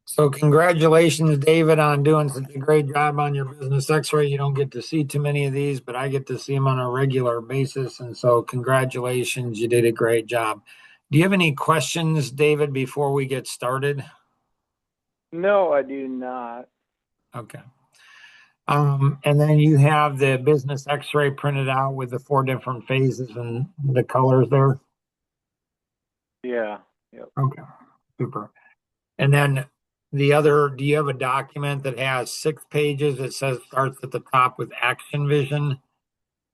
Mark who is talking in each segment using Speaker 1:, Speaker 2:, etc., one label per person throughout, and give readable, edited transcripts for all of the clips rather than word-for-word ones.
Speaker 1: So congratulations, David, on doing such a great job on your business X-ray. You don't get to see too many of these, but I get to see them on a regular basis. And so congratulations, you did a great job. Do you have any questions, David, before we get started?
Speaker 2: No, I do not.
Speaker 1: Okay. And then you have the business X-ray printed out with the four different phases and the colors there.
Speaker 2: Yeah. Yep.
Speaker 1: Okay, super. And then do you have a document that has 6 pages? It says starts at the top with Action Vision.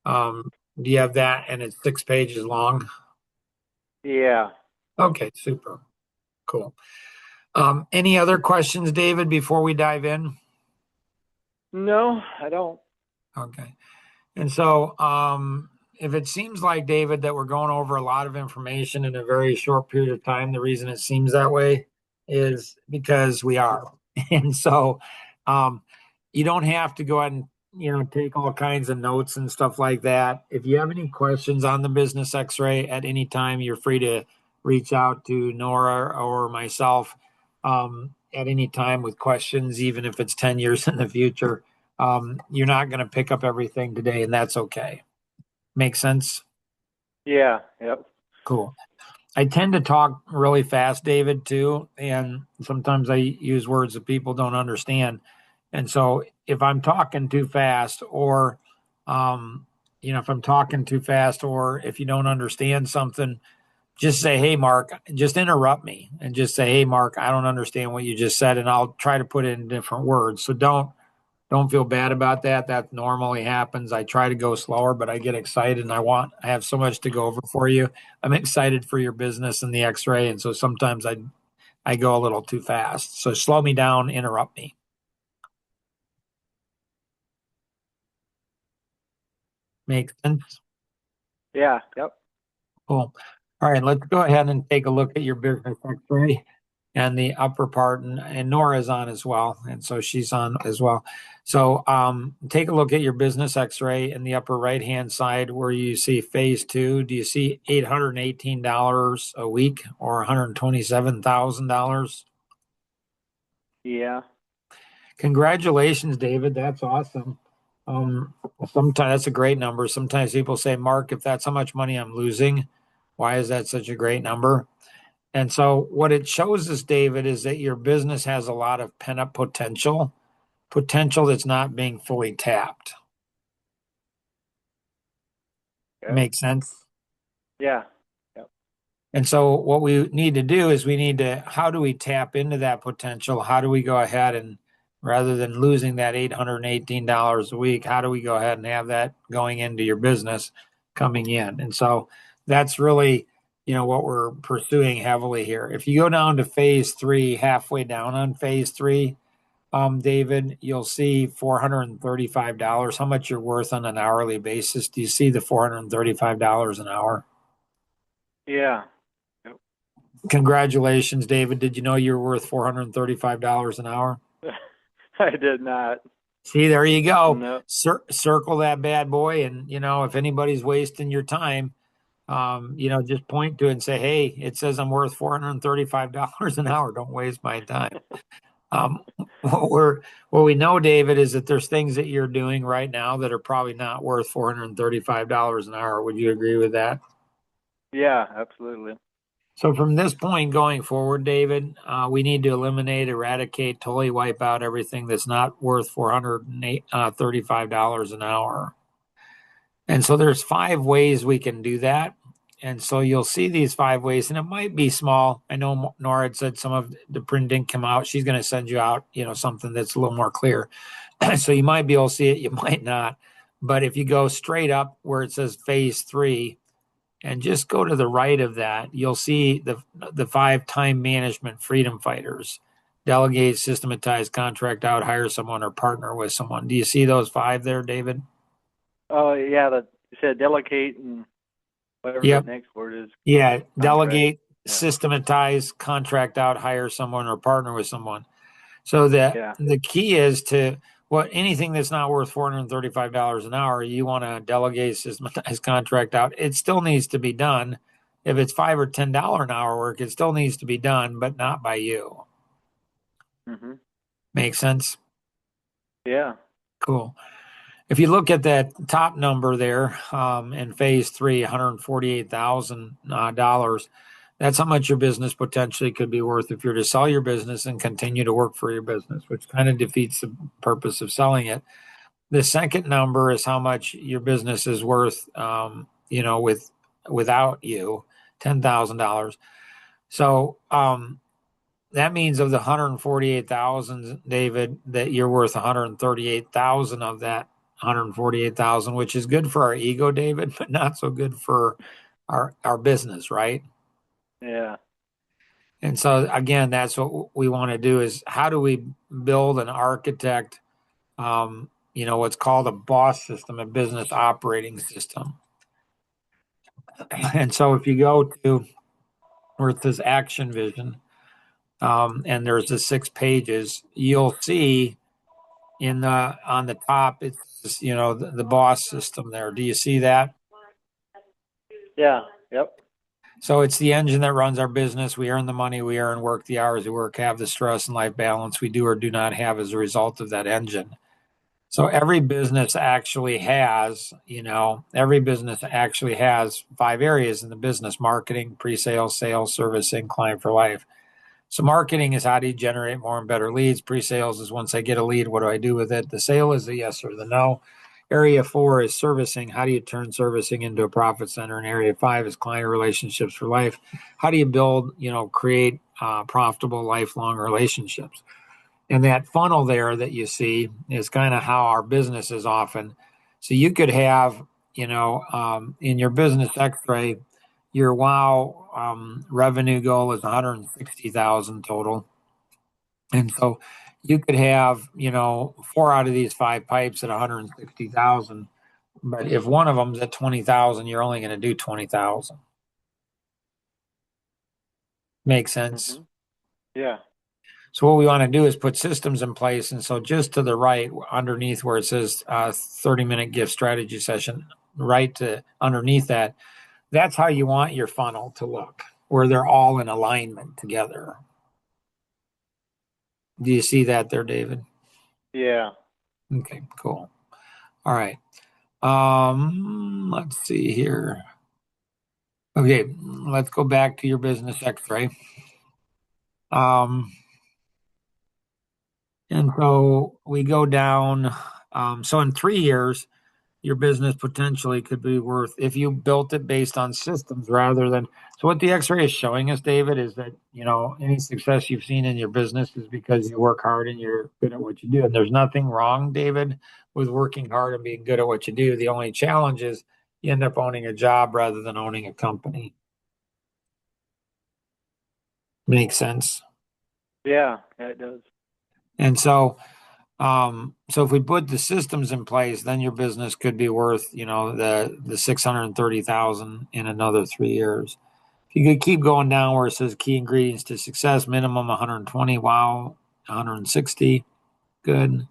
Speaker 1: Do you have that? And it's 6 pages long.
Speaker 2: Yeah. Yep.
Speaker 1: Okay, super. Cool. Any other questions, David, before we dive in?
Speaker 2: No, I don't.
Speaker 1: Okay. And so, if it seems like, David, that we're going over a lot of information in a very short period of time, the reason it seems that way is because we are. And so, um, you don't have to go out and, take all kinds of notes and stuff like that. If you have any questions on the business X-ray at any time, you're free to reach out to Nora or myself, at any time with questions, even if it's 10 years in the future. You're not going to pick up everything today, and that's okay. Make sense?
Speaker 2: Yeah. Yep.
Speaker 1: Cool. I tend to talk really fast, David, too, and sometimes I use words that people don't understand. And so if I'm talking too fast, or if I'm talking too fast, or if you don't understand something, just say, "Hey, Mark," just interrupt me and just say, "Hey, Mark, I don't understand what you just said," and I'll try to put it in different words. So don't feel bad about that. That normally happens. I try to go slower, but I get excited and I have so much to go over for you. I'm excited for your business and the X-ray. And so sometimes I go a little too fast. So slow me down, interrupt me. Make sense?
Speaker 2: Yeah. Yep.
Speaker 1: Cool. All right, let's go ahead and take a look at your business X-ray and the upper part, and Nora's on as well, and so she's on as well. So take a look at your business X-ray in the upper right hand side where you see phase two. Do you see $818 a week or $127,000?
Speaker 2: Yeah.
Speaker 1: Congratulations, David. That's awesome. Um, Sometimes that's a great number. Sometimes people say, Mark, if that's how much money I'm losing, why is that such a great number? And so, what it shows us, David, is that your business has a lot of pent up potential that's not being fully tapped.
Speaker 2: Okay.
Speaker 1: Makes sense.
Speaker 2: Yeah. Yep.
Speaker 1: And so, what we need to do is how do we tap into that potential? How do we go ahead and, rather than losing that $818 a week, how do we go ahead and have that going into your business coming in? And so, that's really, what we're pursuing heavily here. If you go down to phase three, halfway down on phase three, David, you'll see $435. How much you're worth on an hourly basis? Do you see the $435 an hour?
Speaker 2: Yeah. Yep.
Speaker 1: Congratulations, David. Did you know you're worth $435 an hour?
Speaker 2: I did not.
Speaker 1: See, there you go.
Speaker 2: No.
Speaker 1: Circle that bad boy. And, if anybody's wasting your time, just point to it and say, hey, it says I'm worth $435 an hour. Don't waste my time. Um, what we know, David, is that there's things that you're doing right now that are probably not worth $435 an hour. Would you agree with that?
Speaker 2: Yeah. Absolutely.
Speaker 1: So from this point going forward, David, we need to eliminate, eradicate, totally wipe out everything that's not worth $435 an hour. And so there's 5 ways we can do that. And so you'll see these 5 ways, and it might be small. I know Nora had said some of the print didn't come out. She's going to send you out, something that's a little more clear. So you might be able to see it, you might not. But if you go straight up where it says phase three, and just go to the right of that, you'll see the 5 time management freedom fighters: delegate, systematize, contract out, hire someone, or partner with someone. Do you see those 5 there, David?
Speaker 2: Oh, yeah. That you said delegate and whatever
Speaker 1: Yep.
Speaker 2: that next word is.
Speaker 1: Yeah.
Speaker 2: Contract.
Speaker 1: Delegate,
Speaker 2: Yeah.
Speaker 1: systematize, contract out, hire someone, or partner with someone. So the
Speaker 2: Yeah.
Speaker 1: the key is to anything that's not worth $435 an hour, you want to delegate, systematize, contract out. It still needs to be done. If it's $5 or $10 an hour work, it still needs to be done, but not by you.
Speaker 2: Mm-hmm.
Speaker 1: Make sense?
Speaker 2: Yeah.
Speaker 1: Cool. If you look at that top number there in phase three, $148,000, that's how much your business potentially could be worth if you're to sell your business and continue to work for your business, which kind of defeats the purpose of selling it. The second number is how much your business is worth, without you, $10,000. So that means of the 148,000, David, that you're worth 138,000 of that 148,000, which is good for our ego, David, but not so good for our business, right?
Speaker 2: Yeah.
Speaker 1: And so again, that's what we want to do is how do we build and architect, what's called a BOSS system, a business operating system. And so if you go to where it says action vision, and there's the 6 pages, you'll see on the top, it's, the BOSS system there. Do you see that?
Speaker 2: Yeah. Yep.
Speaker 1: So it's the engine that runs our business. We earn the money, we earn, work the hours we work, have the stress and life balance we do or do not have as a result of that engine. So every business actually has, 5 areas in the business: marketing, pre-sales, sales, servicing, client for life. So marketing is how do you generate more and better leads? Pre-sales is once I get a lead, what do I do with it? The sale is the yes or the no. Area 4 is servicing. How do you turn servicing into a profit center? And area 5 is client relationships for life. How do you build, create profitable lifelong relationships? And that funnel there that you see is kind of how our business is often. So you could have, in your business X-ray, your WOW revenue goal is 160,000 total. And so you could have, 4 out of these 5 pipes at 160,000. But if one of them's at 20,000, you're only going to do 20,000. Makes sense?
Speaker 2: Mm-hmm. Yeah.
Speaker 1: So what we want to do is put systems in place. And so just to the right, underneath where it says 30-minute gift strategy session, right to underneath that, that's how you want your funnel to look, where they're all in alignment together. Do you see that there, David?
Speaker 2: Yeah.
Speaker 1: Okay, cool. All right. Let's see here. Okay, let's go back to your business X-ray. And so we go down. So in 3 years, your business potentially could be worth, if you built it based on systems rather than. So what the X-ray is showing us, David, is that, any success you've seen in your business is because you work hard and you're good at what you do. And there's nothing wrong, David, with working hard and being good at what you do. The only challenge is you end up owning a job rather than owning a company. Makes sense.
Speaker 2: Yeah. Yeah, it does.
Speaker 1: And so if we put the systems in place, then your business could be worth, the 630,000 in another 3 years. If you could keep going down where it says key ingredients to success, minimum 120, wow, 160, good.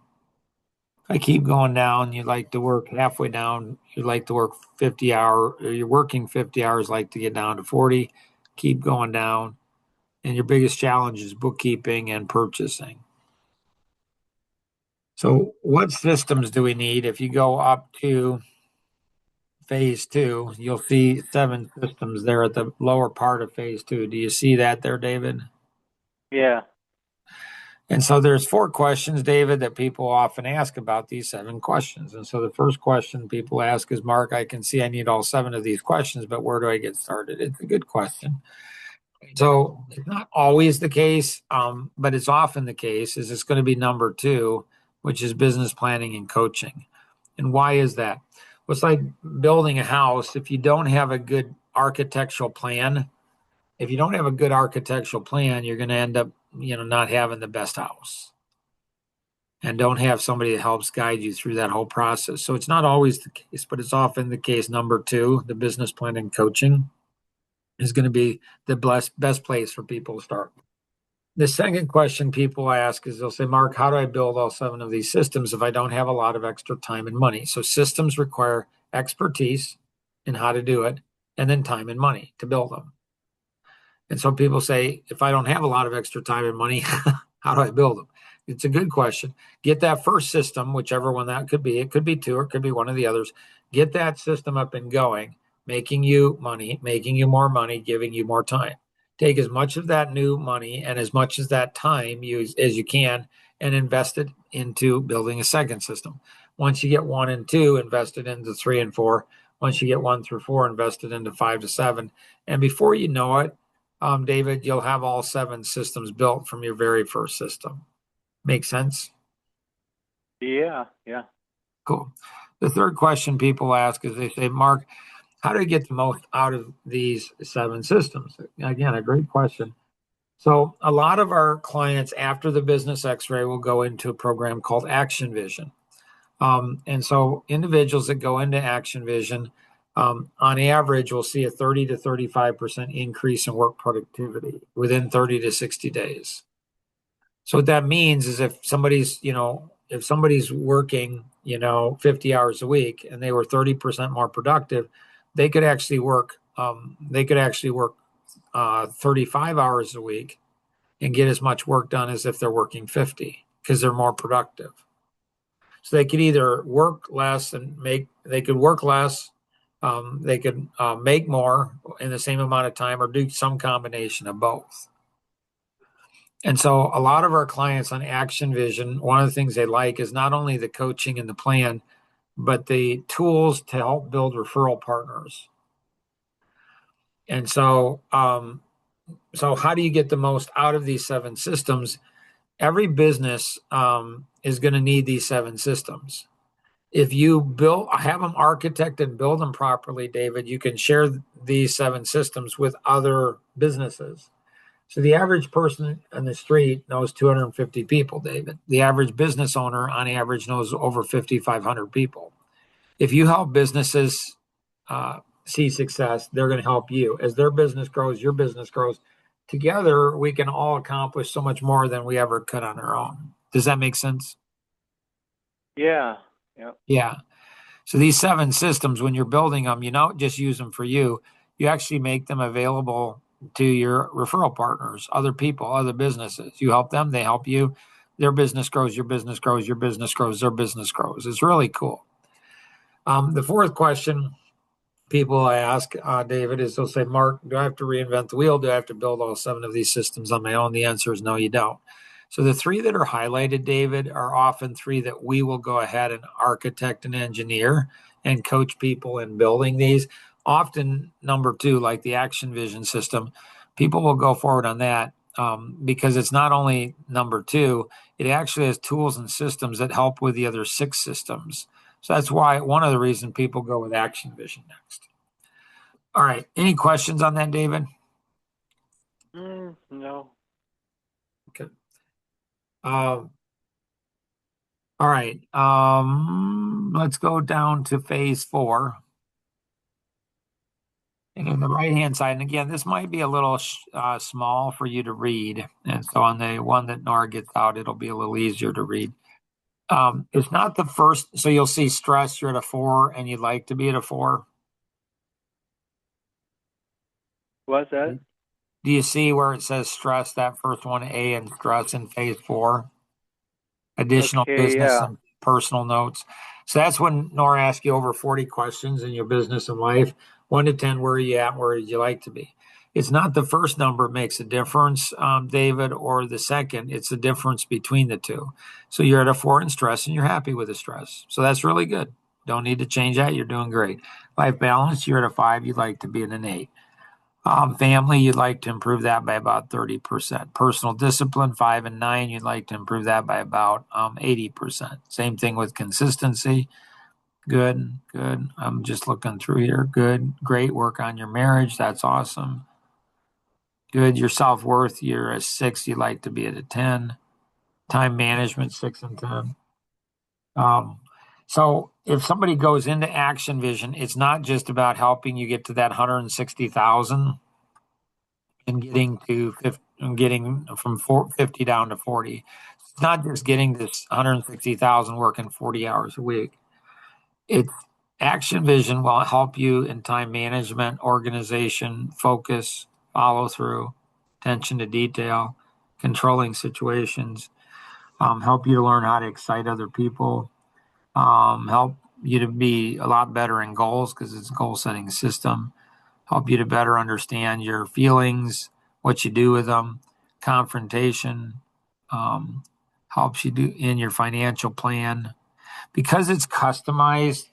Speaker 1: If I keep going down, you'd like to work halfway down, you'd like to work 50 hours, or you're working 50 hours, like to get down to 40, keep going down. And your biggest challenge is bookkeeping and purchasing. So what systems do we need? If you go up to phase 2, you'll see 7 systems there at the lower part of phase 2. Do you see that there, David?
Speaker 2: Yeah.
Speaker 1: And so there's 4 questions, David, that people often ask about these 7 questions. And so the first question people ask is, Mark, I can see I need all 7 of these questions, but where do I get started? It's a good question. So it's not always the case, but it's often the case, is it's going to be number 2, which is business planning and coaching. And why is that? Well, it's like building a house. If you don't have a good architectural plan, you're going to end up, not having the best house, and don't have somebody that helps guide you through that whole process. So it's not always the case, but it's often the case. Number 2, the business planning and coaching, is going to be the best place for people to start. The second question people ask is, they'll say, Mark, how do I build all 7 of these systems if I don't have a lot of extra time and money? So systems require expertise in how to do it, and then time and money to build them. And so people say, if I don't have a lot of extra time and money, how How do I build them? It's a good question. Get that first system, whichever one that could be. It could be two, or it could be one of the others. Get that system up and going, making you money, making you more money, giving you more time. Take as much of that new money and as much as that time as you can and invest it into building a second system. Once you get one and two, invest it into three and four. Once you get one through four, invest it into 5 to 7. And before you know it, David, you'll have all 7 systems built from your very first system. Make sense?
Speaker 2: Yeah, yeah.
Speaker 1: Cool. The third question people ask is they say, Mark, how do I get the most out of these 7 systems? Again, a great question. So a lot of our clients after the business x-ray will go into a program called Action Vision. And so individuals that go into Action Vision, on average, will see a 30 to 35% increase in work productivity within 30 to 60 days. So what that means is if somebody's working, 50 hours a week and they were 30% more productive, they could actually work 35 hours a week and get as much work done as if they're working 50 because they're more productive. So they could either work less they could work less, they could make more in the same amount of time, or do some combination of both. And so a lot of our clients on Action Vision, one of the things they like is not only the coaching and the plan, but the tools to help build referral partners. And so, so how do you get the most out of these 7 systems? Every business is going to need these 7 systems. If you have them architected and build them properly, David, you can share these 7 systems with other businesses. So the average person on the street knows 250 people, David. The average business owner on average knows over 5,500 people. If you help businesses see success, they're going to help you. As their business grows, your business grows. Together, we can all accomplish so much more than we ever could on our own. Does that make sense?
Speaker 2: Yeah. Yeah.
Speaker 1: Yeah. So these 7 systems, when you're building them, you don't just use them for you. You actually make them available to your referral partners, other people, other businesses. You help them, they help you. Their business grows, your business grows, your business grows, their business grows. It's really cool. The fourth question people ask, David, is they'll say, Mark, do I have to reinvent the wheel? Do I have to build all 7 of these systems on my own? The answer is no, you don't. So the 3 that are highlighted, David, are often 3 that we will go ahead and architect and engineer and coach people in building these. Often number 2, like the Action Vision system, people will go forward on that because it's not only number 2, it actually has tools and systems that help with the other 6 systems. So that's why one of the reasons people go with Action Vision next. All right. Any questions on that, David?
Speaker 2: No.
Speaker 1: Okay. All right. Let's go down to phase 4. And on the right-hand side, and again, this might be a little small for you to read. And so on the one that Nora gets out, it'll be a little easier to read. It's not the first. So you'll see stress, you're at a 4 and you'd like to be at a 4.
Speaker 2: What's that?
Speaker 1: Do you see where it says stress, that first one, A, and stress in phase 4? Additional business and personal notes. So that's when Nora asks you over 40 questions in your business and life. 1 to 10, where are you at? Where would you like to be? It's not the first number makes a difference, David, or the second. It's the difference between the 2. So you're at a 4 in stress and you're happy with the stress. So that's really good. Don't need to change that. You're doing great. Life balance, you're at a 5. You'd like to be at an 8. Family, you'd like to improve that by about 30%. Personal discipline, 5 and 9, you'd like to improve that by about 80%. Same thing with consistency. Good. I'm just looking through here. Good. Great work on your marriage. That's awesome. Good. Your self-worth, you're a 6. You'd like to be at a 10. Time management, 6 and 10. So if somebody goes into Action Vision, it's not just about helping you get to that 160,000 and getting from 50 down to 40. It's not just getting this 160,000 working 40 hours a week. It's Action Vision will help you in time management, organization, focus, follow through, attention to detail, controlling situations, help you to learn how to excite other people, help you to be a lot better in goals because it's a goal setting system, help you to better understand your feelings, what you do with them, confrontation, um, helps you do in your financial plan. Because it's customized,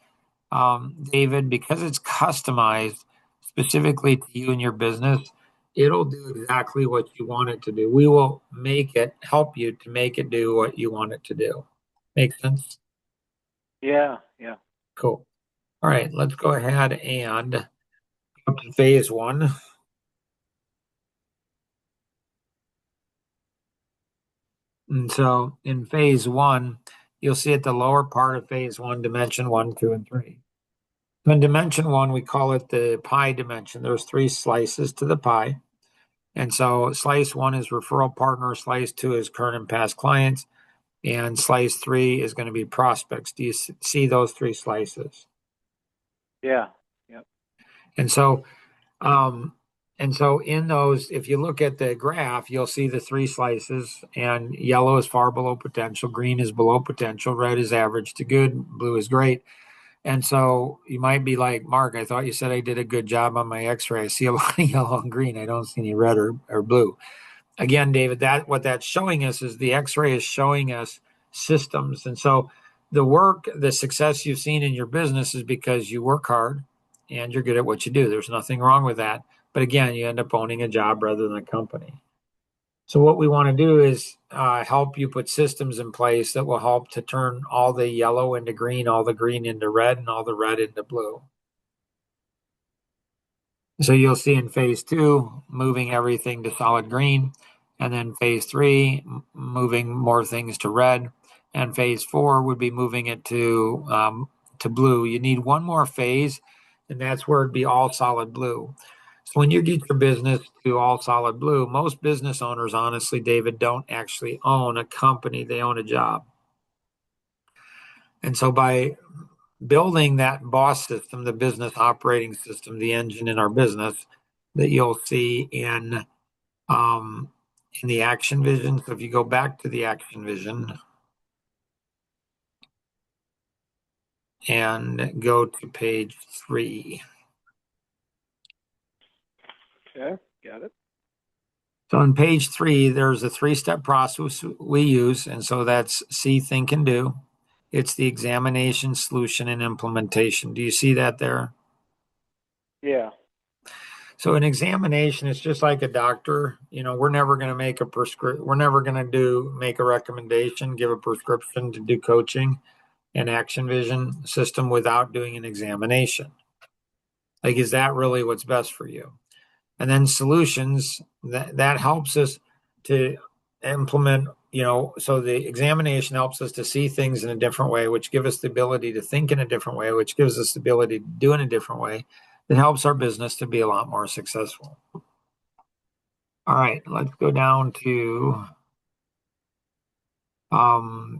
Speaker 1: David, because it's customized specifically to you and your business, it'll do exactly what you want it to do. We will help you to make it do what you want it to do. Make sense?
Speaker 2: Yeah, yeah.
Speaker 1: Cool. All right, let's go ahead and go to phase one. And so in phase one, you'll see at the lower part of phase one, dimension 1, 2, and 3. So in dimension 1, we call it the pie dimension. There's 3 slices to the pie. And so slice 1 is referral partner, slice 2 is current and past clients, and slice 3 is going to be prospects. Do you see those 3 slices?
Speaker 2: Yeah. Yep.
Speaker 1: And so in those, if you look at the graph, you'll see the 3 slices, and yellow is far below potential, green is below potential, red is average to good, blue is great. And so you might be like, Mark, I thought you said I did a good job on my x-ray. I see a lot of yellow and green. I don't see any red or blue. Again, David, what that's showing us is the x-ray is showing us systems. And so the success you've seen in your business is because you work hard and you're good at what you do. There's nothing wrong with that. But again, you end up owning a job rather than a company. So what we want to do is help you put systems in place that will help to turn all the yellow into green, all the green into red, and all the red into blue. So you'll see in phase 2, moving everything to solid green, and then phase 3, moving more things to red, and phase 4 would be moving it to blue. You need one more phase, and that's where it'd be all solid blue. So when you get your business to all solid blue, most business owners, honestly, David, don't actually own a company; they own a job. And so by building that boss system, the business operating system, the engine in our business that you'll see in the action vision. So if you go back to the action vision and go to page 3.
Speaker 2: Okay, got it.
Speaker 1: So on page 3, there's a 3-step process we use. And so that's see, think, and do. It's the examination, solution, and implementation. Do you see that there?
Speaker 2: Yeah.
Speaker 1: So an examination is just like a doctor. We're never going to make a We're never going to make a recommendation, give a prescription to do coaching and action vision system without doing an examination. Like, is that really what's best for you? And then solutions that helps us to implement. So the examination helps us to see things in a different way, which gives us the ability to think in a different way, which gives us the ability to do in a different way. That helps our business to be a lot more successful. All right, let's go down to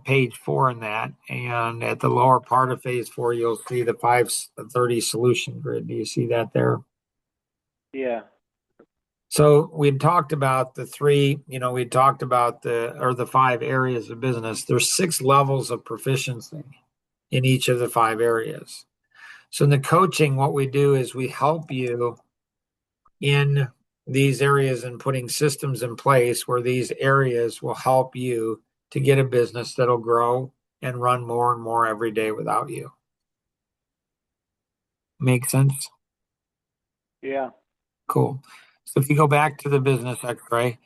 Speaker 1: page 4 in that. And at the lower part of phase 4, you'll see the 530 solution grid. Do you see that there?
Speaker 2: Yeah.
Speaker 1: So we talked about the 5 areas of business. There's 6 levels of proficiency in each of the 5 areas. So in the coaching, what we do is we help you in these areas and putting systems in place where these areas will help you to get a business that'll grow and run more and more every day without you. Make sense?
Speaker 2: Yeah.
Speaker 1: Cool. So if you go back to the business x-ray,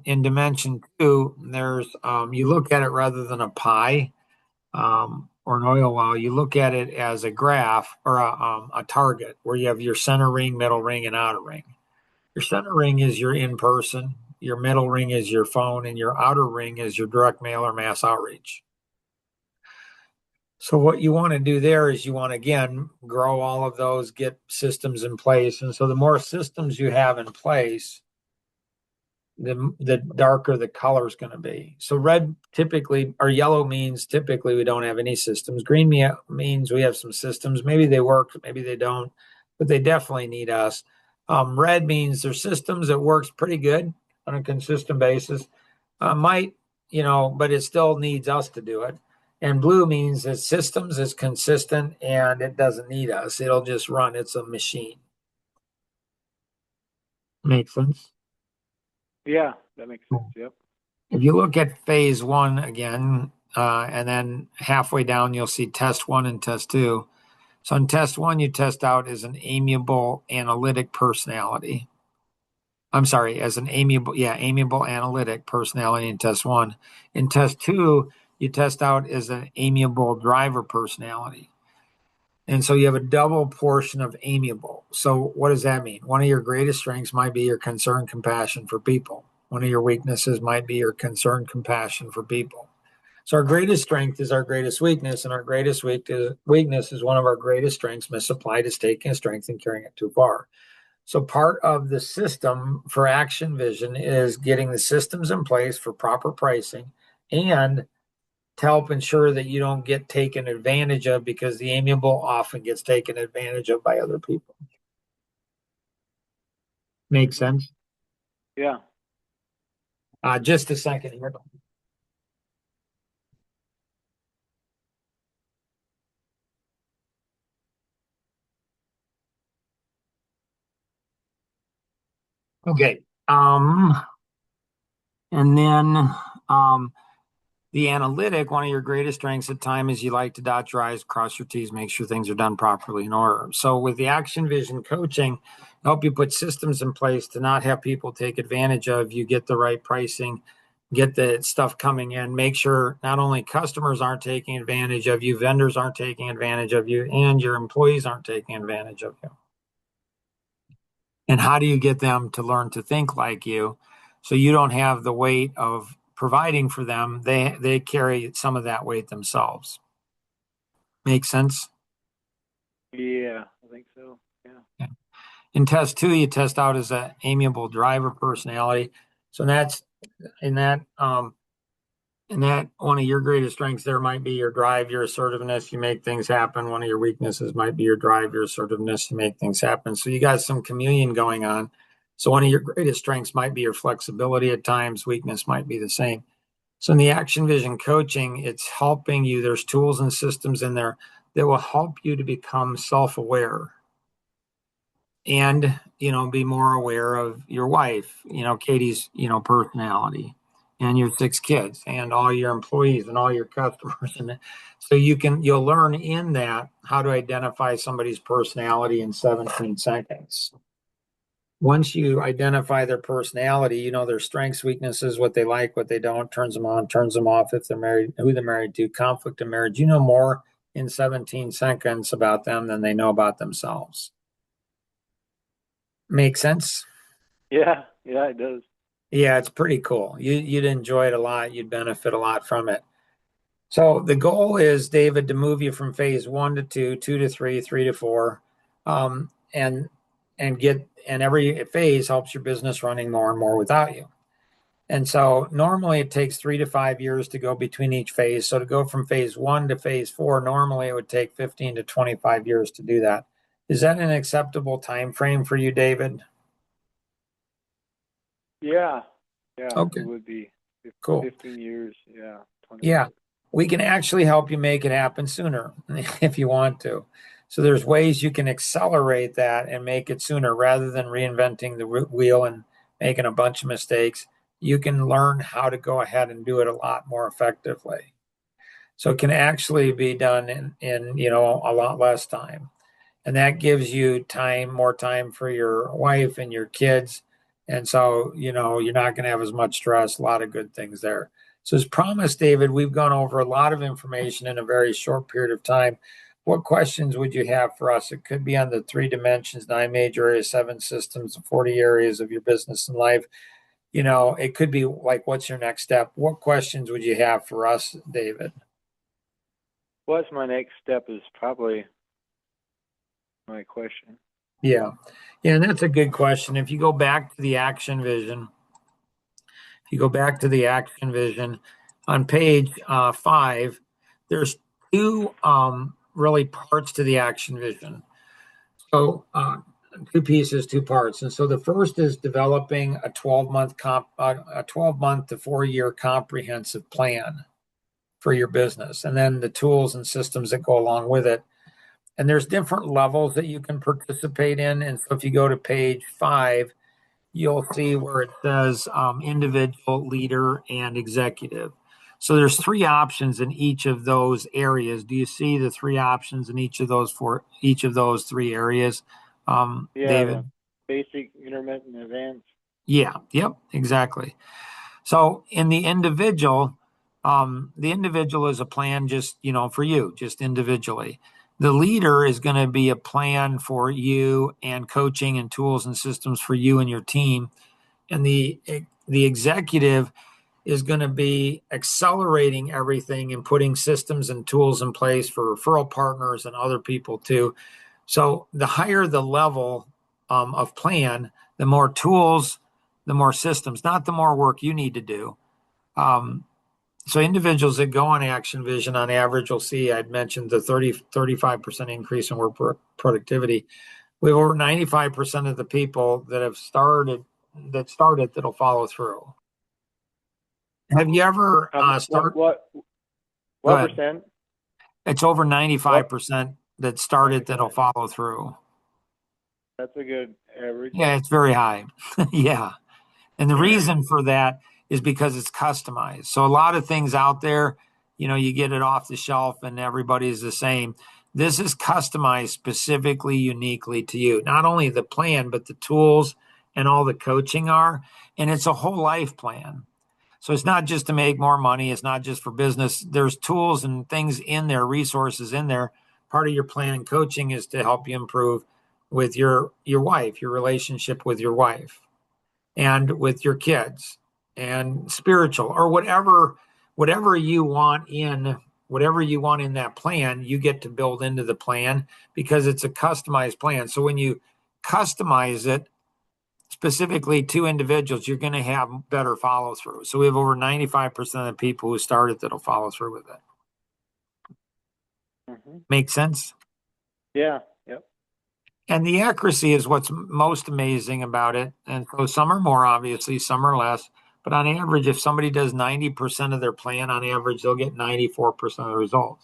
Speaker 1: in dimension 2, there's you look at it rather than a pie or an oil well, you look at it as a graph or a target where you have your center ring, middle ring, and outer ring. Your center ring is your in-person, your middle ring is your phone, and your outer ring is your direct mail or mass outreach. So what you want to do there is you want to, again, grow all of those, get systems in place. And so the more systems you have in place, the darker the color is going to be. So red typically, or yellow means typically we don't have any systems. Green means we have some systems. Maybe they work, maybe they don't, but they definitely need us. Red means there's systems that works pretty good. on a consistent basis. Might, but it still needs us to do it. And blue means that systems is consistent and it doesn't need us. It'll just run. It's a machine. Makes sense?
Speaker 2: Yeah, that makes sense. Yep.
Speaker 1: If you look at phase one again, and then halfway down, you'll see test one and test two. So in test one, you test out as an amiable analytic personality. I'm sorry, as an amiable analytic personality in test one. In test two, you test out as an amiable driver personality. And so you have a double portion of amiable. So what does that mean? One of your greatest strengths might be your concern, compassion for people. One of your weaknesses might be your concern, compassion for people. So our greatest strength is our greatest weakness, and our greatest weakness is one of our greatest strengths. Misapplied is taking a strength and carrying it too far. So part of the system for Action Vision is getting the systems in place for proper pricing and to help ensure that you don't get taken advantage of, because the amiable often gets taken advantage of by other people. Make sense?
Speaker 2: Yeah.
Speaker 1: Just a second here. Okay. And then the analytic, one of your greatest strengths at time is you like to dot your I's, cross your T's, make sure things are done properly in order. So with the Action Vision coaching, help you put systems in place to not have people take advantage of you, get the right pricing, get the stuff coming in, make sure not only customers aren't taking advantage of you, vendors aren't taking advantage of you, and your employees aren't taking advantage of you. And how do you get them to learn to think like you so you don't have the weight of providing for them? They carry some of that weight themselves. Make sense?
Speaker 2: Yeah, I think so. Yeah.
Speaker 1: In test two, you test out as an amiable driver personality. So that's in that one of your greatest strengths there might be your drive, your assertiveness, you make things happen. One of your weaknesses might be your drive, your assertiveness, you make things happen. So you got some communion going on. So one of your greatest strengths might be your flexibility at times, weakness might be the same. So in the Action Vision coaching, it's helping you. There's tools and systems in there that will help you to become self-aware and, be more aware of your wife, Katie's, personality, and your 6 kids and all your employees and all your customers. And so you'll learn in that how to identify somebody's personality in 17 seconds. Once you identify their personality, their strengths, weaknesses, what they like, what they don't, turns them on, turns them off, if they're married, who they're married to, conflict of marriage. You know more in 17 seconds about them than they know about themselves. Make sense?
Speaker 2: Yeah, it does.
Speaker 1: Yeah, it's pretty cool. You'd enjoy it a lot. You'd benefit a lot from it. So the goal is, David, to move you from phase 1 to 2, 2 to 3, 3 to 4, and every phase helps your business running more and more without you. And so normally it takes 3 to 5 years to go between each phase. So to go from phase 1 to phase 4, normally it would take 15 to 25 years to do that. Is that an acceptable time frame for you, David?
Speaker 2: Yeah.
Speaker 1: Okay.
Speaker 2: It would be
Speaker 1: Cool.
Speaker 2: 15 years. Yeah. 20
Speaker 1: Yeah.
Speaker 2: years.
Speaker 1: We can actually help you make it happen sooner if you want to. So there's ways you can accelerate that and make it sooner rather than reinventing the wheel and making a bunch of mistakes. You can learn how to go ahead and do it a lot more effectively. So it can actually be done in a lot less time. And that gives you more time for your wife and your kids. And so, you're not going to have as much stress, a lot of good things there. So as promised, David, we've gone over a lot of information in a very short period of time. What questions would you have for us? It could be on the 3 dimensions, 9 major areas, 7 systems, 40 areas of your business and life. It could be like, what's your next step? What questions would you have for us, David?
Speaker 2: What's my next step is probably my question.
Speaker 1: Yeah, and that's a good question. If you go back to the Action Vision, on page 5, there's 2 really parts to the Action Vision. So two pieces, two parts. And so the first is developing a 12-month a 12-month to 4-year comprehensive plan for your business, and then the tools and systems that go along with it. And there's different levels that you can participate in. And so if you go to page 5, you'll see where it says individual, leader, and executive. So there's 3 options in each of those areas. Do you see the 3 options in each of those 3 areas,
Speaker 2: Yeah,
Speaker 1: David?
Speaker 2: basic, intermittent, advanced.
Speaker 1: Yeah, yep, exactly. So in the individual is a plan just, for you, just individually. The leader is going to be a plan for you and coaching and tools and systems for you and your team. And the executive is going to be accelerating everything and putting systems and tools in place for referral partners and other people too. So the higher the level of plan, the more tools, the more systems, not the more work you need to do. So individuals that go on Action Vision on average, you'll see I'd mentioned the 35% increase in work productivity. We have over 95% of the people that have started that'll follow through. Have you ever started?
Speaker 2: What percent?
Speaker 1: It's over 95% that started that'll follow through.
Speaker 2: That's a good average.
Speaker 1: Yeah, it's very high. Yeah. And the reason for that is because it's customized. So a lot of things out there, you get it off the shelf and everybody's the same. This is customized specifically, uniquely to you. Not only the plan, but the tools and all the coaching are. And it's a whole life plan. So it's not just to make more money. It's not just for business. There's tools and things in there, resources in there. Part of your plan and coaching is to help you improve with your wife, your relationship with your wife, and with your kids, and spiritual, or whatever you want in that plan, you get to build into the plan because it's a customized plan. So when you customize it specifically to individuals, you're going to have better follow through. So we have over 95% of the people who started that'll follow through with it. Mm-hmm. Make sense?
Speaker 2: Yeah. Yep.
Speaker 1: And the accuracy is what's most amazing about it. And so some are more, obviously, some are less. But on average, if somebody does 90% of their plan, on average, they'll get 94% of the results.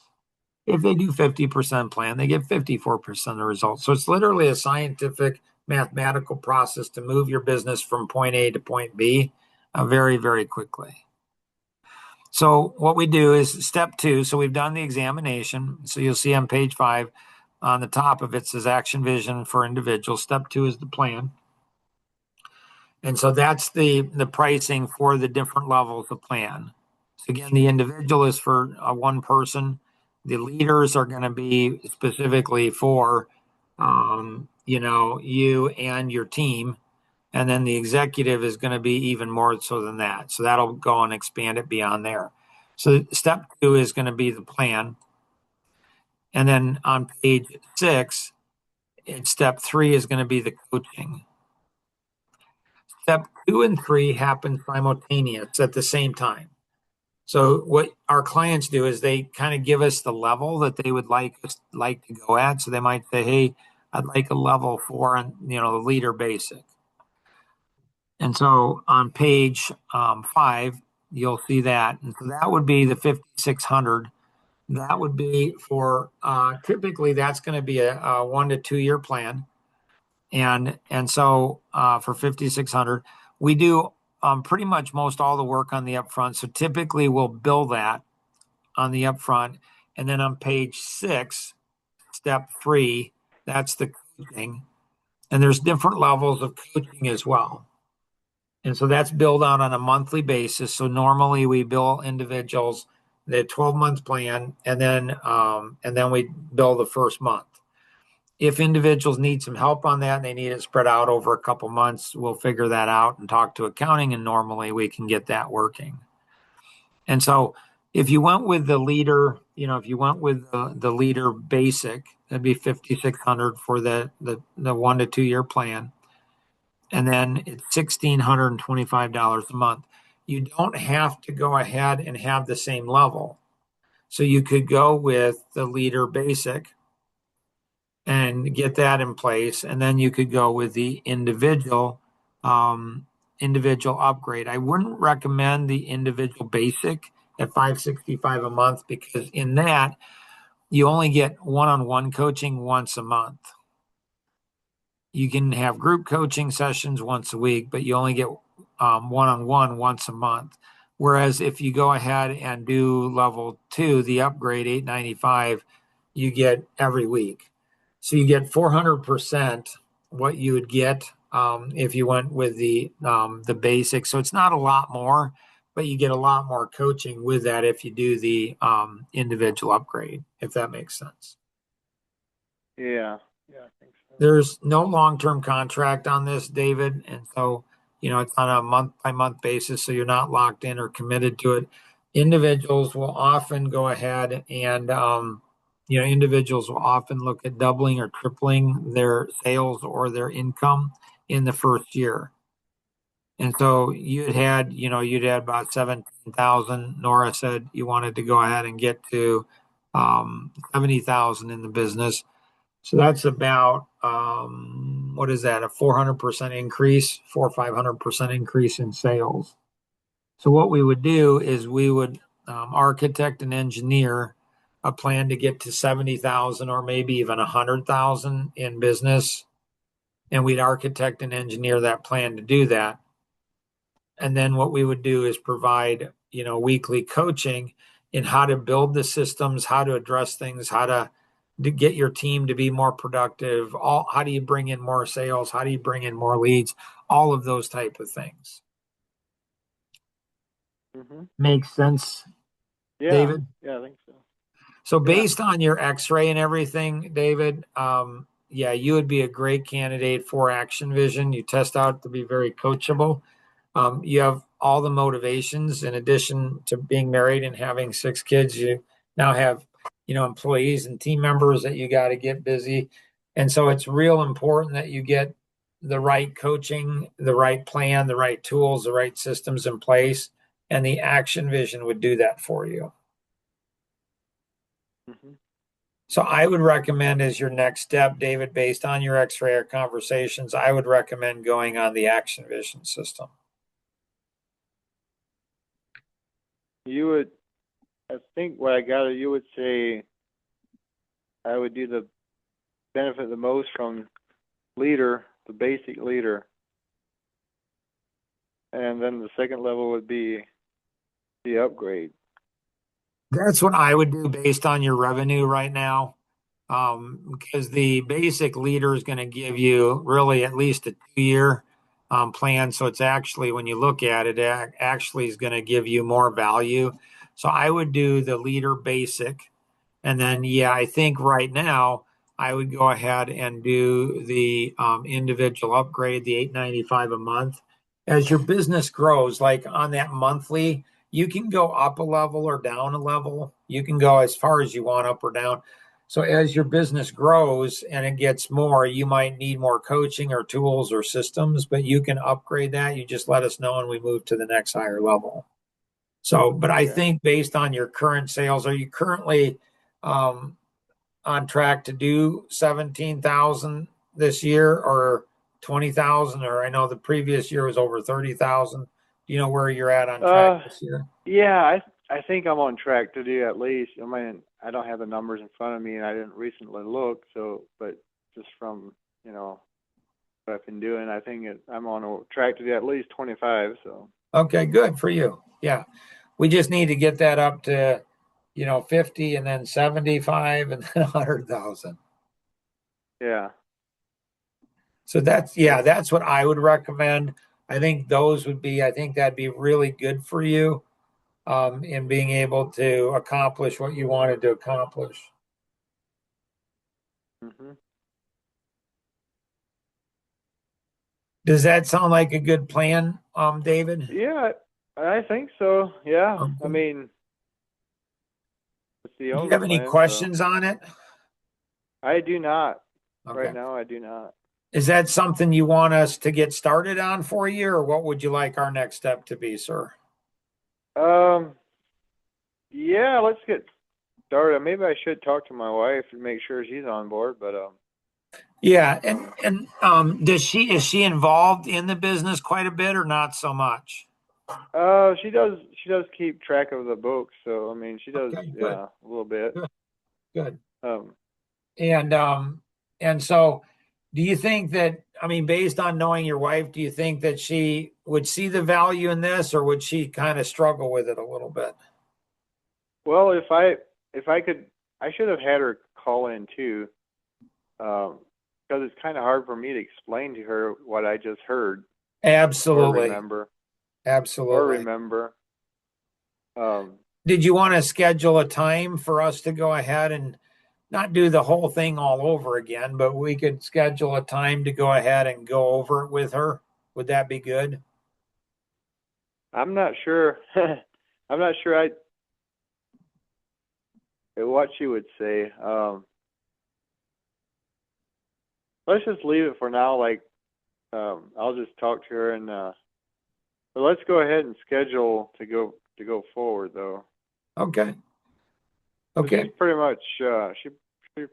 Speaker 1: If they do 50% plan, they get 54% of the results. So it's literally a scientific, mathematical process to move your business from point A to point B very, very quickly. So what we do is step 2. So we've done the examination. So you'll see on page 5, on the top of it says Action Vision for individuals. Step 2 is the plan. And so that's the pricing for the different levels of plan. So again, the individual is for one person. The leaders are going to be specifically for, you and your team. And then the executive is going to be even more so than that. So that'll go and expand it beyond there. So step 2 is going to be the plan. And then on page 6, step 3 is going to be the coaching. Step 2 and 3 happen simultaneous at the same time. So what our clients do is they kind of give us the level that they would like to go at. So they might say, "Hey, I'd like a level 4 on the leader basic." And so on page 5, you'll see that, and so that would be the 5,600. That would be for typically that's going to be a 1 to 2 year plan. And so for 5,600, we do pretty much most all the work on the upfront. So typically we'll bill that on the upfront. And then on page 6, step 3, that's the coaching. And there's different levels of coaching as well. And so that's billed out on a monthly basis. So normally we bill individuals the 12-month plan, and then we bill the first month. If individuals need some help on that and they need it spread out over a couple months, we'll figure that out and talk to accounting, and normally we can get that working. And so if you went with the leader, if you went with the leader basic, that'd be 5,600 for the 1 to 2 year plan. And then it's $1,625 a month. You don't have to go ahead and have the same level. So you could go with the leader basic, and get that in place. And then you could go with the individual upgrade. I wouldn't recommend the individual basic at 565 a month, because in that you only get one-on-one coaching once a month. You can have group coaching sessions once a week, but you only get one-on-one once a month. Whereas if you go ahead and do level 2, the upgrade 895, you get every week. So you get 400% what you would get if you went with the basic. So it's not a lot more, but you get a lot more coaching with that if you do the individual upgrade, if that makes sense.
Speaker 2: Yeah. Yeah, I think so.
Speaker 1: There's no long-term contract on this, David, and so it's on a month-by-month basis, so you're not locked in or committed to it. Individuals will often go ahead and individuals will often look at doubling or tripling their sales or their income in the first year. And so you'd had about 17,000. Nora said you wanted to go ahead and get to 70,000 in the business. So that's about what is that? A 400% increase, 500% increase in sales. So what we would do is we would architect and engineer a plan to get to 70,000 or maybe even 100,000 in business, and we'd architect and engineer that plan to do that. And then what we would do is provide weekly coaching in how to build the systems, how to address things, how to get your team to be more productive. How do you bring in more sales? How do you bring in more leads? All of those type of things.
Speaker 2: Mm-hmm.
Speaker 1: Makes sense,
Speaker 2: Yeah.
Speaker 1: David?
Speaker 2: Yeah, I think so.
Speaker 1: So based on your x-ray and everything, David, you would be a great candidate for Action Vision. You test out to be very coachable. You have all the motivations. In addition to being married and having 6 kids, you now have employees and team members that you got to get busy. And so it's real important that you get the right coaching, the right plan, the right tools, the right systems in place, and the Action Vision would do that for you.
Speaker 2: Mm-hmm.
Speaker 1: So I would recommend, as your next step, David, based on your x-ray or conversations, I would recommend going on the Action Vision system.
Speaker 2: You would, I think what I got, you would say I would do the benefit the most from leader, the basic leader. And then the second level would be the upgrade.
Speaker 1: That's what I would do based on your revenue right now. Because the basic leader is going to give you really at least a 2-year plan. So it's actually, when you look at it, actually is going to give you more value. So I would do the leader basic. And then, I think right now I would go ahead and do the individual upgrade, the $895 a month. As your business grows, like on that monthly, you can go up a level or down a level. You can go as far as you want, up or down. So as your business grows and it gets more, you might need more coaching or tools or systems, but you can upgrade that. You just let us know and we move to the next higher level. So, but I think based on your current sales, are you currently on track to do 17,000 this year or 20,000? Or I know the previous year was over 30,000. Do you know where you're at on track this year?
Speaker 2: Yeah, I think I'm on track to do at least. I mean, I don't have the numbers in front of me, and I didn't recently look. So, but just from what I've been doing, I think I'm on a track to do at least 25. So.
Speaker 1: Okay, good for you. Yeah, we just need to get that up to 50 and then 75 and then 100,000.
Speaker 2: Yeah.
Speaker 1: So that's what I would recommend. I think that'd be really good for you in being able to accomplish what you wanted to accomplish.
Speaker 2: Mm-hmm.
Speaker 1: Does that sound like a good plan, David?
Speaker 2: Yeah, I think so. Yeah.
Speaker 1: Okay.
Speaker 2: I mean, it's the
Speaker 1: Do
Speaker 2: only
Speaker 1: you have any
Speaker 2: plan,
Speaker 1: questions on it?
Speaker 2: I do not.
Speaker 1: Okay.
Speaker 2: Right now, I do not.
Speaker 1: Is that something you want us to get started on for you, or what would you like our next step to be, sir?
Speaker 2: Yeah, let's get started. Maybe I should talk to my wife and make sure she's on board, but
Speaker 1: Yeah, and is she involved in the business quite a bit or not so much?
Speaker 2: She does keep track of the books, so I mean, she does,
Speaker 1: Okay, good,
Speaker 2: yeah, a little bit.
Speaker 1: good, good.
Speaker 2: Um,
Speaker 1: And so do you think that, I mean, based on knowing your wife, do you think that she would see the value in this, or would she kind of struggle with it a little bit?
Speaker 2: well, if I could, I should have had her call in too, because it's kind of hard for me to explain to her what I just heard or
Speaker 1: Absolutely,
Speaker 2: remember or
Speaker 1: absolutely.
Speaker 2: remember. Um,
Speaker 1: Did you want to schedule a time for us to go ahead and not do the whole thing all over again, but we could schedule a time to go ahead and go over it with her? Would that be good?
Speaker 2: I'm not sure. I'm not sure what she would say. Let's just leave it for now. Like, I'll just talk to her and but let's go ahead and schedule to go forward though.
Speaker 1: Okay.
Speaker 2: So she's
Speaker 1: Okay.
Speaker 2: pretty much she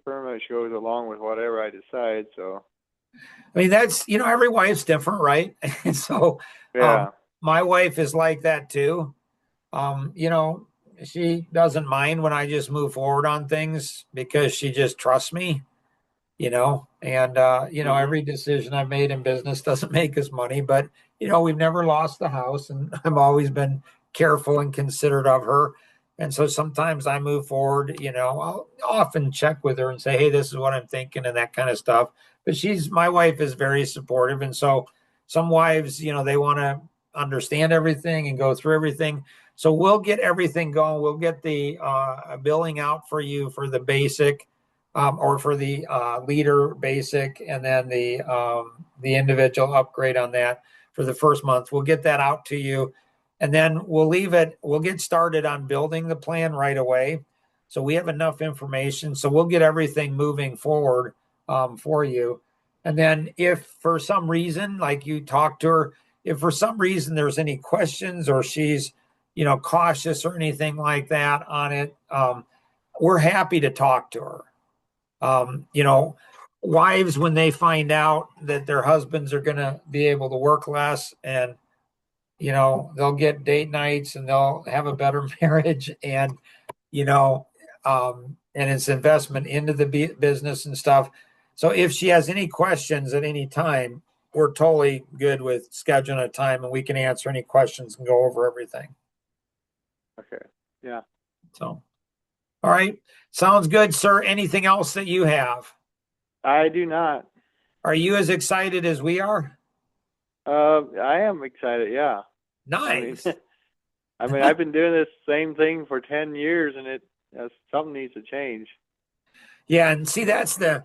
Speaker 2: pretty much goes along with whatever I decide. So
Speaker 1: I mean, that's, every wife's different, right? And so, um,
Speaker 2: yeah.
Speaker 1: my wife is like that too. Um, you know, she doesn't mind when I just move forward on things because she just trusts me, and,
Speaker 2: Mhm.
Speaker 1: every decision I've made in business doesn't make us money, but, we've never lost the house and I've always been careful and considerate of her. And so sometimes I move forward, I'll often check with her and say, hey, this is what I'm thinking and that kind of stuff. But my wife is very supportive. And so some wives, they want to understand everything and go through everything. So we'll get everything going. We'll get the billing out for you for the basic, or for the leader basic, and then the individual upgrade on that for the first month. We'll get that out to you, and then we'll leave it. We'll get started on building the plan right away, so we have enough information. So we'll get everything moving forward for you, and then if for some reason, like you talk to her, if for some reason there's any questions or she's cautious or anything like that on it, we're happy to talk to her. um, you know, Wives, when they find out that their husbands are going to be able to work less, and they'll get date nights and they'll have a better marriage, and you know and it's investment into the business and stuff. So if she has any questions at any time, we're totally good with scheduling a time and we can answer any questions and go over everything.
Speaker 2: Okay. Yeah.
Speaker 1: So, all right, sounds good, sir. Anything else that you have?
Speaker 2: I do not.
Speaker 1: Are you as excited as we are?
Speaker 2: I am excited. Yeah. I mean,
Speaker 1: Nice.
Speaker 2: I mean, I've been doing this same thing for 10 years, and something needs to change.
Speaker 1: Yeah, and see, that's the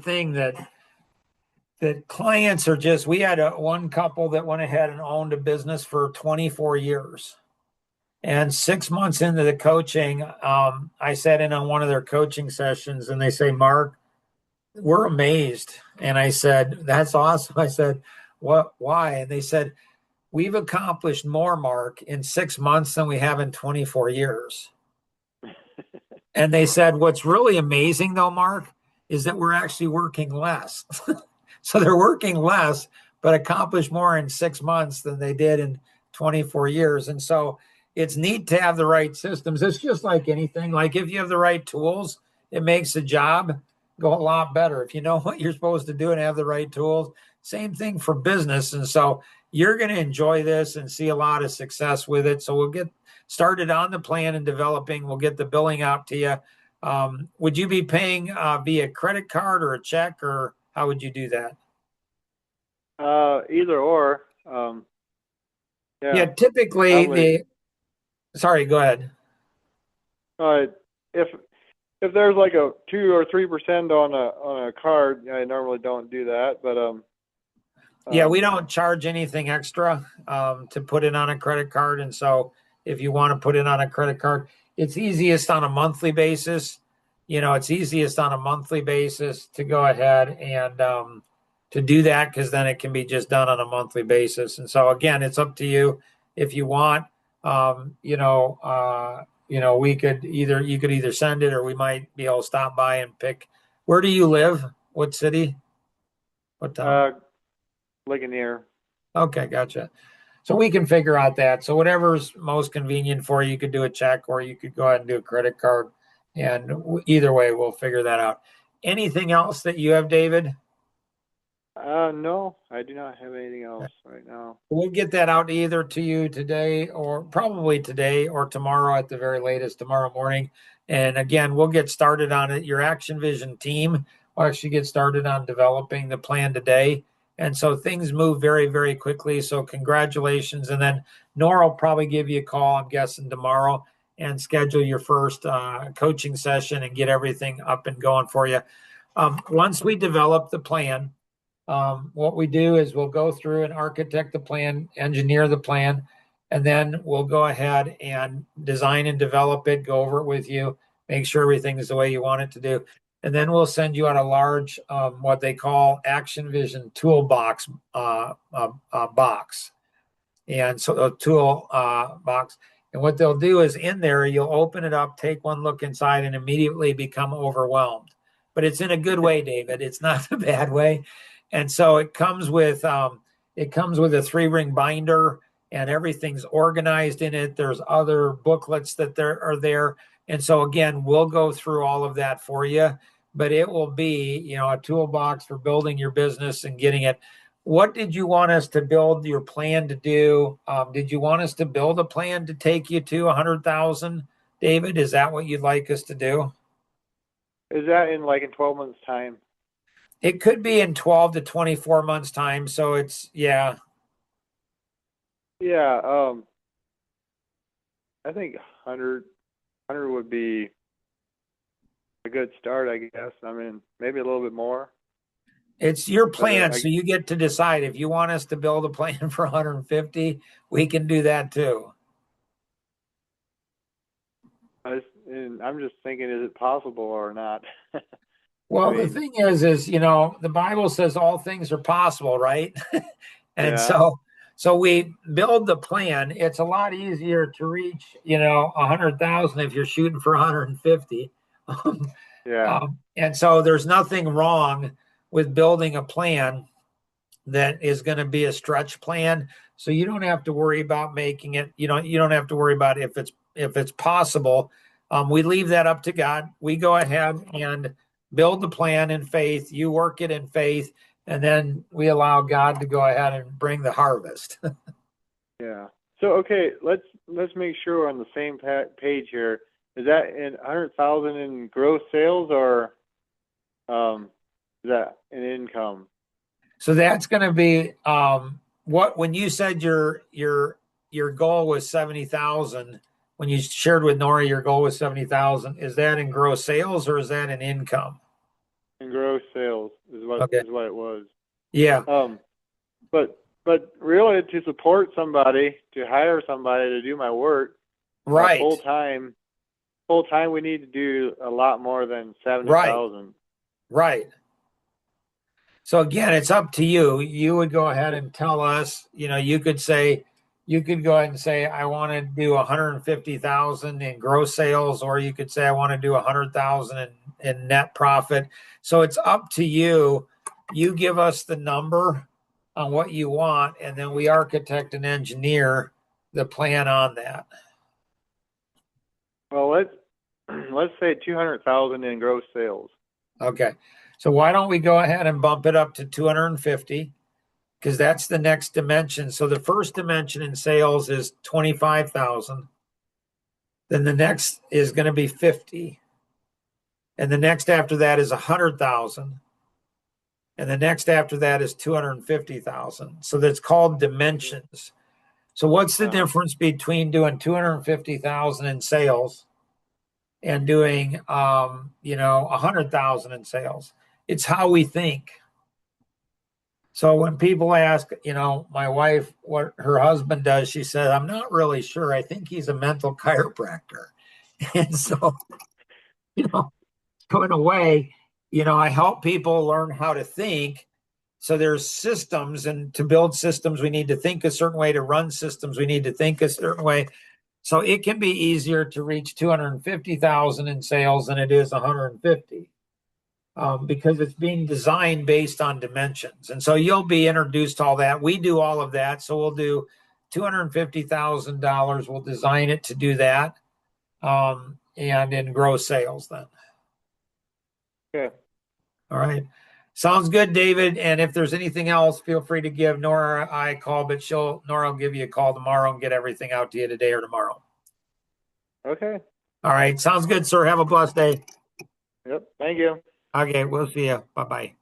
Speaker 1: thing that clients are just. We had one couple that went ahead and owned a business for 24 years, and 6 months into the coaching, I sat in on one of their coaching sessions, and they say, "Mark, we're amazed." And I said, "That's awesome." I said, "What? Why?" And they said, "We've accomplished more, Mark, in 6 months than we have in 24 years." And they said, what's really amazing though, Mark, is that we're actually working less. So they're working less, but accomplish more in 6 months than they did in 24 years. And so it's neat to have the right systems. It's just like anything. Like if you have the right tools, it makes the job go a lot better. If you know what you're supposed to do and have the right tools, same thing for business. And so you're going to enjoy this and see a lot of success with it. So we'll get started on the plan and developing. We'll get the billing out to you. Would you be paying via credit card or a check, or how would you do that?
Speaker 2: Either or.
Speaker 1: Yeah,
Speaker 2: Yeah.
Speaker 1: typically
Speaker 2: Probably.
Speaker 1: sorry, go ahead.
Speaker 2: Uh, if there's like a 2 or 3% on a card, I normally don't do that. But
Speaker 1: Yeah, we
Speaker 2: um,
Speaker 1: don't charge anything extra to put it on a credit card. And so if you want to put it on a credit card, it's easiest on a monthly basis. It's easiest on a monthly basis to go ahead and to do that, because then it can be just done on a monthly basis. And so again, it's up to you if you want. We could either you could either send it, or we might be able to stop by and pick. Where do you live? what city? What town?
Speaker 2: Ligonier.
Speaker 1: Okay, gotcha. So we can figure out that. So whatever's most convenient for you, you could do a check or you could go ahead and do a credit card. And either way, we'll figure that out. Anything else that you have, David?
Speaker 2: No, I do not have anything else right now.
Speaker 1: We'll get that out either to you today or probably today or tomorrow at the very latest, tomorrow morning. And again, we'll get started on it. Your Action Vision team will actually get started on developing the plan today. And so things move very, very quickly. So congratulations. And then Nora will probably give you a call, I'm guessing tomorrow, and schedule your first coaching session and get everything up and going for you. Once we develop the plan, what we do is we'll go through and architect the plan, engineer the plan, and then we'll go ahead and design and develop it, go over it with you, make sure everything is the way you want it to do. And then we'll send you out a large, what they call Action Vision toolbox box. And so a tool box. And what they'll do is in there, you'll open it up, take one look inside, and immediately become overwhelmed. But it's in a good way, David. It's not a bad way. And so it comes with a 3-ring binder, and everything's organized in it. There's other booklets that are there. And so again, we'll go through all of that for you, but it will be, a toolbox for building your business and getting it. What did you want us to build your plan to do? Did you want us to build a plan to take you to 100,000, David? Is that what you'd like us to do?
Speaker 2: Is that in 12 months time?
Speaker 1: It could be in 12 to 24 months time. So it's, yeah.
Speaker 2: Yeah. I think 100 would be a good start, I guess. I mean, maybe a little bit more.
Speaker 1: It's your plan, so you get to decide. If you want us to build a plan for 150, we can do that too.
Speaker 2: I'm just thinking, is it possible or not?
Speaker 1: Well, the thing is, the Bible says all things are possible, right? And so we build the plan. It's a lot easier to reach, 100,000 if you're shooting for 150. And so there's nothing wrong with building a plan that is going to be a stretch plan. So you don't have to worry about making it, you don't have to worry about if it's possible. We leave that up to God. We go ahead and build the plan in faith. You work it in faith, and then we allow God to go ahead and bring the harvest.
Speaker 2: Yeah. So, okay, let's make sure we're on the same page here. Is that in 100,000 in gross sales, or is that in income?
Speaker 1: So that's going to be when you said your goal was 70,000. When you shared with Nora your goal was 70,000, is that in gross sales or is that in income?
Speaker 2: In gross sales is what it was.
Speaker 1: Yeah.
Speaker 2: But really, to support somebody, to hire somebody to do my work,
Speaker 1: right,
Speaker 2: full time, we need to do a lot more than 70,000.
Speaker 1: Right. So again, it's up to you. You would go ahead and tell us. You could go ahead and say, I want to do 150,000 in gross sales, or you could say, I want to do 100,000 in net profit. So it's up to you. You give us the number on what you want, and then we architect and engineer the plan on that.
Speaker 2: Well, let's say 200,000 in gross sales.
Speaker 1: Okay. So why don't we go ahead and bump it up to 250? Because that's the next dimension. So the first dimension in sales is 25,000. Then the next is going to be 50. And the next after that is 100,000. And the next after that is 250,000. So that's called dimensions. So what's the difference between doing 250,000 in sales and doing 100,000 in sales? It's how we think. So when people ask, my wife, what her husband does, she said, I'm not really sure. I think he's a mental chiropractor. And so, so in a way, I help people learn how to think. So there's systems, and to build systems, we need to think a certain way. To run systems, we need to think a certain way. So it can be easier to reach 250,000 in sales than it is 150. because it's being designed based on dimensions. And so you'll be introduced to all that. We do all of that. So we'll do $250,000. We'll design it to do that. And in gross sales then.
Speaker 2: Okay.
Speaker 1: All right. Sounds good, David. And if there's anything else, feel free to give Nora or I a call, but Nora will give you a call tomorrow and get everything out to you today or tomorrow.
Speaker 2: Okay.
Speaker 1: All right. Sounds good, sir. Have a blessed day.
Speaker 2: Yep. Thank you.
Speaker 1: Okay. We'll see you. Bye-bye.